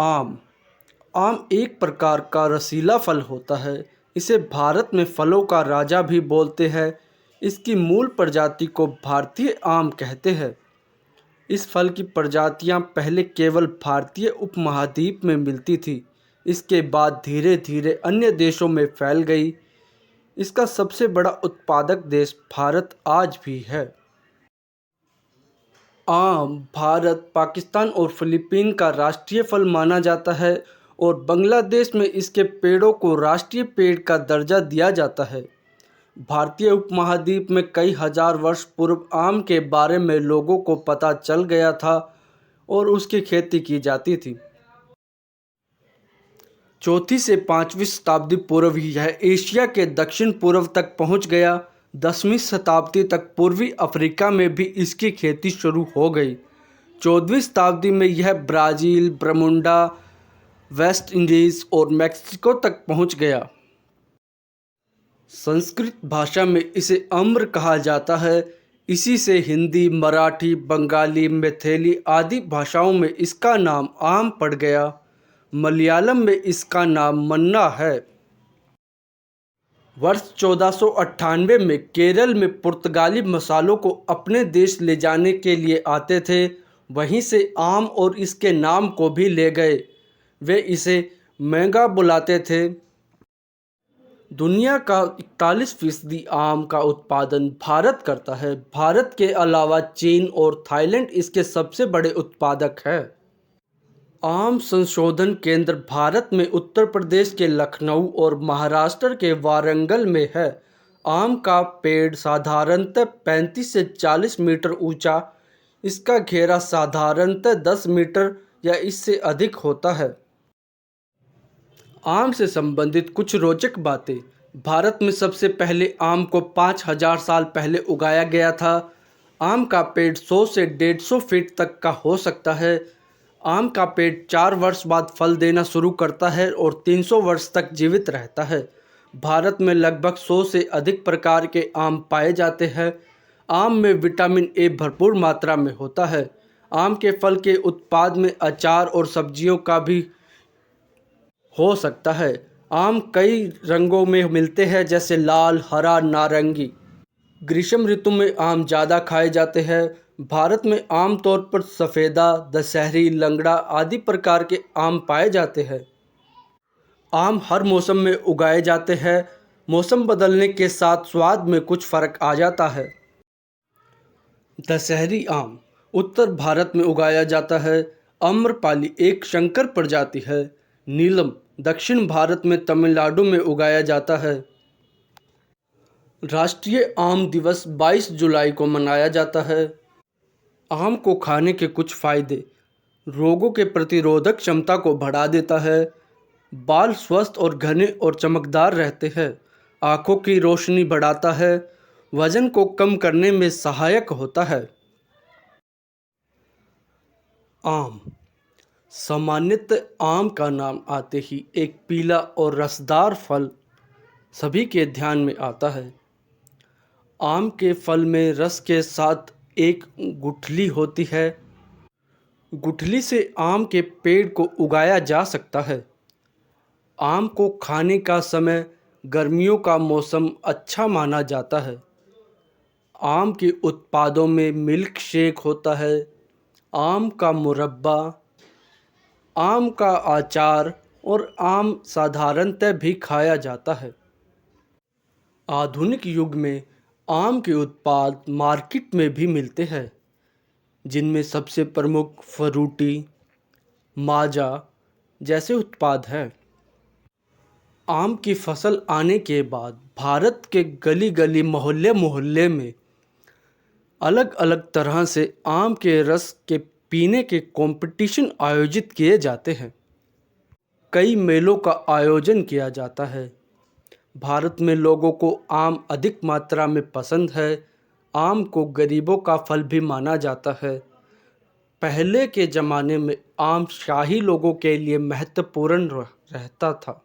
आम आम एक प्रकार का रसीला फल होता है। इसे भारत में फलों का राजा भी बोलते हैं। इसकी मूल प्रजाति को भारतीय आम कहते हैं। इस फल की प्रजातियां पहले केवल भारतीय उपमहाद्वीप में मिलती थी। इसके बाद धीरे धीरे अन्य देशों में फैल गई। इसका सबसे बड़ा उत्पादक देश भारत आज भी है। आम भारत, पाकिस्तान और फिलीपीन का राष्ट्रीय फल माना जाता है और बांग्लादेश में इसके पेड़ों को राष्ट्रीय पेड़ का दर्जा दिया जाता है। भारतीय उपमहाद्वीप में कई हजार वर्ष पूर्व आम के बारे में लोगों को पता चल गया था और उसकी खेती की जाती थी। चौथी से 5वीं शताब्दी पूर्व यह एशिया के दक्षिण पूर्व तक पहुंच गया। 10वीं शताब्दी तक पूर्वी अफ्रीका में भी इसकी खेती शुरू हो गई। 14वीं शताब्दी में यह ब्राज़ील, बरमूडा, वेस्ट इंडीज़ और मैक्सिको तक पहुंच गया। संस्कृत भाषा में इसे अम्र कहा जाता है। इसी से हिंदी, मराठी, बंगाली, मैथिली आदि भाषाओं में इसका नाम आम पड़ गया। मलयालम में इसका नाम मन्ना है। वर्ष 1498 में केरल में पुर्तगाली मसालों को अपने देश ले जाने के लिए आते थे। वहीं से आम और इसके नाम को भी ले गए। वे इसे मैंगा बुलाते थे। दुनिया का 41% आम का उत्पादन भारत करता है। भारत के अलावा चीन और थाईलैंड इसके सबसे बड़े उत्पादक हैं। आम संशोधन केंद्र भारत में उत्तर प्रदेश के लखनऊ और महाराष्ट्र के वारंगल में है। आम का पेड़ साधारणतः 35 से 40 मीटर ऊंचा, इसका घेरा साधारणतः 10 मीटर या इससे अधिक होता है। आम से संबंधित कुछ रोचक बातें। भारत में सबसे पहले आम को 5000 साल पहले उगाया गया था। आम का पेड़ 100 से 150 फीट तक का हो सकता है। आम का पेड़ 4 वर्ष बाद फल देना शुरू करता है और 300 वर्ष तक जीवित रहता है। भारत में लगभग 100 से अधिक प्रकार के आम पाए जाते हैं। आम में विटामिन ए भरपूर मात्रा में होता है। आम के फल के उत्पाद में अचार और सब्जियों का भी हो सकता है। आम कई रंगों में मिलते हैं, जैसे लाल, हरा, नारंगी। ग्रीष्म ऋतु में आम ज़्यादा खाए जाते हैं। भारत में आमतौर पर सफ़ेदा, दशहरी, लंगड़ा आदि प्रकार के आम पाए जाते हैं। आम हर मौसम में उगाए जाते हैं। मौसम बदलने के साथ स्वाद में कुछ फ़र्क आ जाता है। दशहरी आम उत्तर भारत में उगाया जाता है। आम्रपाली एक संकर प्रजाति है। नीलम दक्षिण भारत में तमिलनाडु में उगाया जाता है। राष्ट्रीय आम दिवस 22 जुलाई को मनाया जाता है। आम को खाने के कुछ फ़ायदे: रोगों के प्रतिरोधक क्षमता को बढ़ा देता है। बाल स्वस्थ और घने और चमकदार रहते हैं। आँखों की रोशनी बढ़ाता है। वजन को कम करने में सहायक होता है। आम सामान्यतः आम का नाम आते ही एक पीला और रसदार फल सभी के ध्यान में आता है। आम के फल में रस के साथ एक गुठली होती है। गुठली से आम के पेड़ को उगाया जा सकता है। आम को खाने का समय गर्मियों का मौसम अच्छा माना जाता है। आम के उत्पादों में मिल्क शेक होता है, आम का मुरब्बा, आम का अचार और आम साधारणतः भी खाया जाता है। आधुनिक युग में आम के उत्पाद मार्केट में भी मिलते हैं, जिनमें सबसे प्रमुख फ्रूटी, माजा जैसे उत्पाद हैं। आम की फसल आने के बाद भारत के गली गली, मोहल्ले मोहल्ले में अलग अलग तरह से आम के रस के पीने के कंपटीशन आयोजित किए जाते हैं। कई मेलों का आयोजन किया जाता है। भारत में लोगों को आम अधिक मात्रा में पसंद है। आम को गरीबों का फल भी माना जाता है। पहले के ज़माने में आम शाही लोगों के लिए महत्वपूर्ण रहता था।